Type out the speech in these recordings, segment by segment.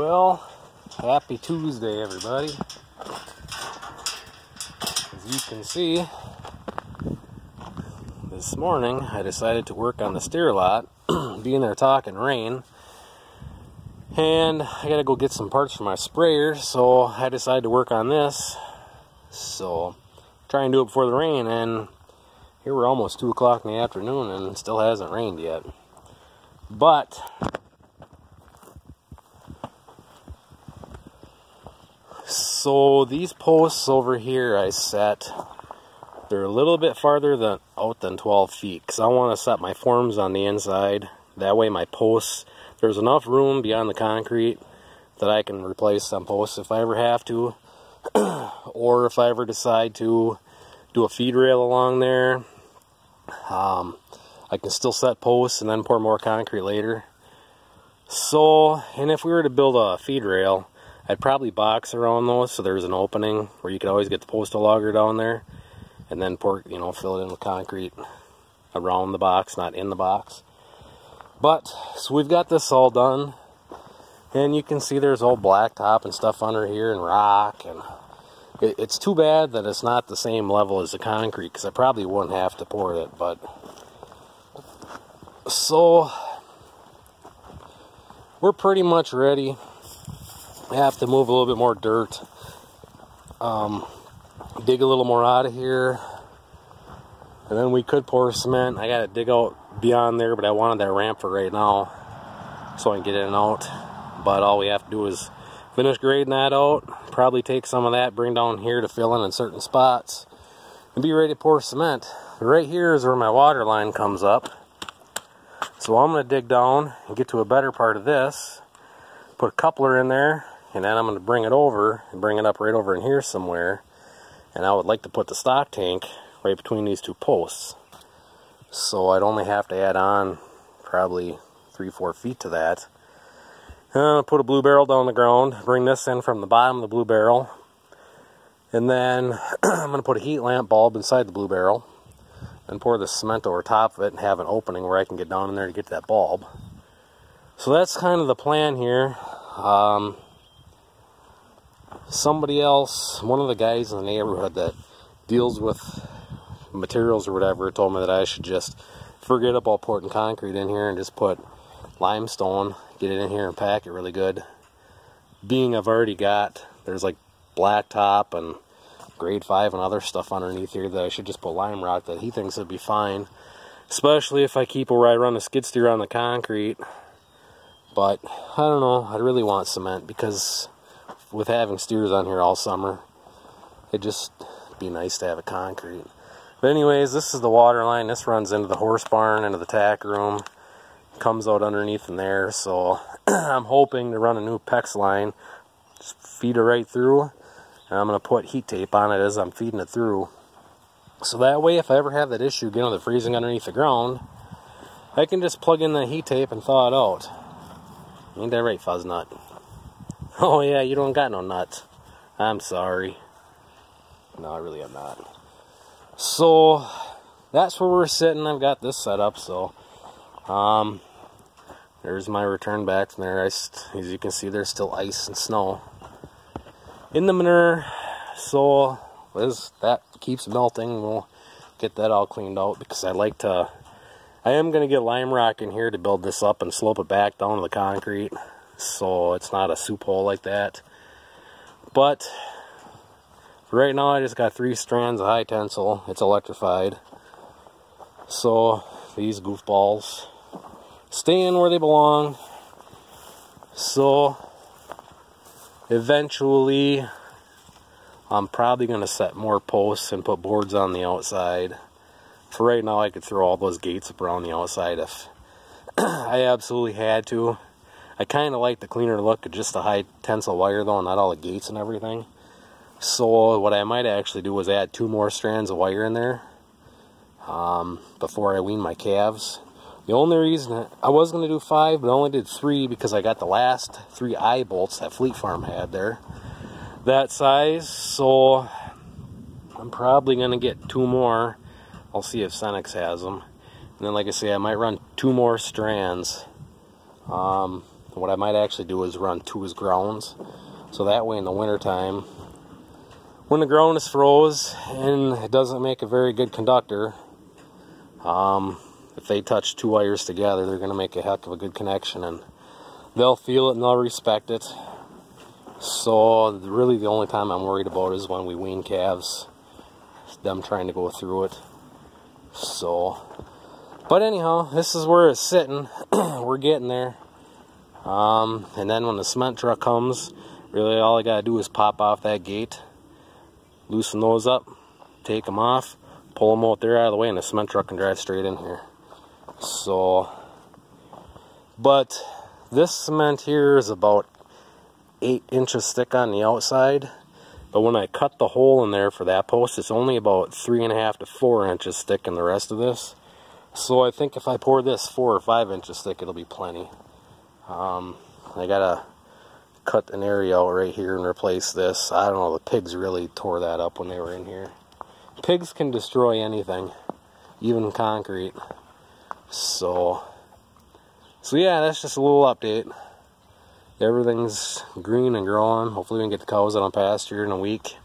Well, happy Tuesday, everybody. As you can see, this morning I decided to work on the steer lot, being there talking rain, and I gotta go get some parts for my sprayer, so I decided to work on this. So, try and do it before the rain, and here we're almost 2 o'clock in the afternoon and it still hasn't rained yet. But so these posts over here I set, they're a little bit farther out than 12 feet because I want to set my forms on the inside. That way my posts, there's enough room beyond the concrete that I can replace some posts if I ever have to, or if I ever decide to do a feed rail along there. I can still set posts and then pour more concrete later. So, and if we were to build a feed rail, I'd probably box around those so there's an opening where you could always get the postal logger down there, and then pour, fill it in with concrete around the box, not in the box. But so we've got this all done, and you can see there's old blacktop and stuff under here and rock, and it's too bad that it's not the same level as the concrete because I probably wouldn't have to pour it. But so we're pretty much ready. I have to move a little bit more dirt, dig a little more out of here, and then we could pour cement. I gotta dig out beyond there, but I wanted that ramp for right now so I can get in and out. But all we have to do is finish grading that out, probably take some of that, bring down here to fill in certain spots, and be ready to pour cement. Right here is where my water line comes up. So I'm going to dig down and get to a better part of this, put a coupler in there, and then I'm going to bring it over and bring it up right over in here somewhere. And I would like to put the stock tank right between these two posts. So I'd only have to add on probably 3-4 feet to that. And I'm going to put a blue barrel down the ground, bring this in from the bottom of the blue barrel, and then I'm going to put a heat lamp bulb inside the blue barrel and pour the cement over top of it and have an opening where I can get down in there to get that bulb. So that's kind of the plan here. Somebody else, one of the guys in the neighborhood that deals with materials or whatever, told me that I should just forget about putting concrete in here and just put limestone, get it in here and pack it really good. Being I've already got, there's like blacktop and grade 5 and other stuff underneath here that I should just put lime rock that he thinks would be fine, especially if I keep where I run the skid steer on the concrete. But I don't know, I really want cement because with having steers on here all summer, it'd just be nice to have a concrete. But anyways, this is the water line. This runs into the horse barn, into the tack room, comes out underneath in there. So I'm hoping to run a new PEX line, just feed it right through. And I'm going to put heat tape on it as I'm feeding it through. So that way, if I ever have that issue, the freezing underneath the ground, I can just plug in the heat tape and thaw it out. Ain't that right, Fuzznut? Oh yeah, you don't got no nuts. I'm sorry. No, I really am not. So, that's where we're sitting. I've got this set up, so there's my return back from there. As you can see, there's still ice and snow in the manure, so as that keeps melting, we'll get that all cleaned out because I am going to get lime rock in here to build this up and slope it back down to the concrete so it's not a soup hole like that. But right now I just got 3 strands of high tensile. It's electrified, so these goofballs stay in where they belong. So eventually, I'm probably going to set more posts and put boards on the outside. For right now, I could throw all those gates up around the outside if I absolutely had to. I kind of like the cleaner look of just the high tensile wire though, not all the gates and everything. So what I might actually do is add 2 more strands of wire in there before I wean my calves. The only reason I was going to do 5, but I only did 3 because I got the last 3 eye bolts that Fleet Farm had there, that size. So I'm probably going to get 2 more. I'll see if Cenex has them. And then, like I say, I might run 2 more strands what I might actually do is run 2 as grounds, so that way in the wintertime, when the ground is froze and it doesn't make a very good conductor, if they touch 2 wires together, they're going to make a heck of a good connection, and they'll feel it and they'll respect it. So really the only time I'm worried about is when we wean calves, them trying to go through it. So, but anyhow, this is where it's sitting. We're getting there. And then when the cement truck comes, really all I gotta do is pop off that gate, loosen those up, take them off, pull them out there out of the way, and the cement truck can drive straight in here. So, but this cement here is about 8 inches thick on the outside, but when I cut the hole in there for that post, it's only about 3.5 to 4 inches thick in the rest of this. So I think if I pour this 4 or 5 inches thick, it'll be plenty. I gotta cut an area out right here and replace this. I don't know, the pigs really tore that up when they were in here. Pigs can destroy anything, even concrete. So yeah, that's just a little update. Everything's green and growing. Hopefully we can get the cows out on pasture in a week.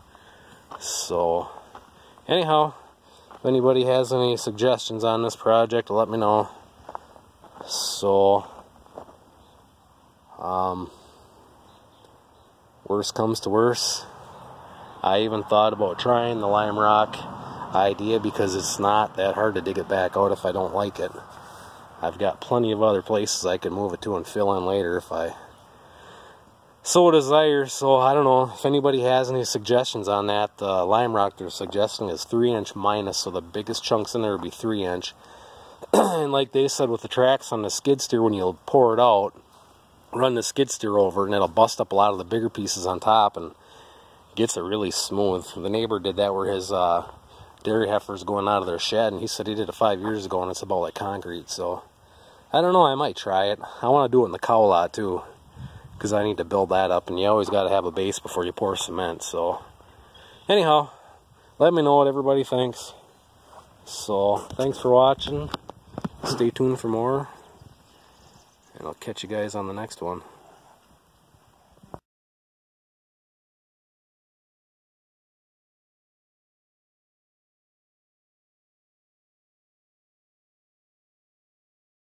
So anyhow, if anybody has any suggestions on this project, let me know. So worst comes to worst, I even thought about trying the lime rock idea, because it's not that hard to dig it back out if I don't like it. I've got plenty of other places I can move it to and fill in later if I so desire. So I don't know if anybody has any suggestions on that. The lime rock they're suggesting is 3-inch minus, so the biggest chunks in there would be 3-inch. And like they said with the tracks on the skid steer, when you pour it out, run the skid steer over and it'll bust up a lot of the bigger pieces on top and gets it really smooth. The neighbor did that where his dairy heifer's going out of their shed, and he said he did it 5 years ago and it's about like concrete. So I don't know, I might try it. I want to do it in the cow lot too, because I need to build that up, and you always got to have a base before you pour cement. So anyhow, let me know what everybody thinks. So thanks for watching. Stay tuned for more, and I'll catch you guys on the next one.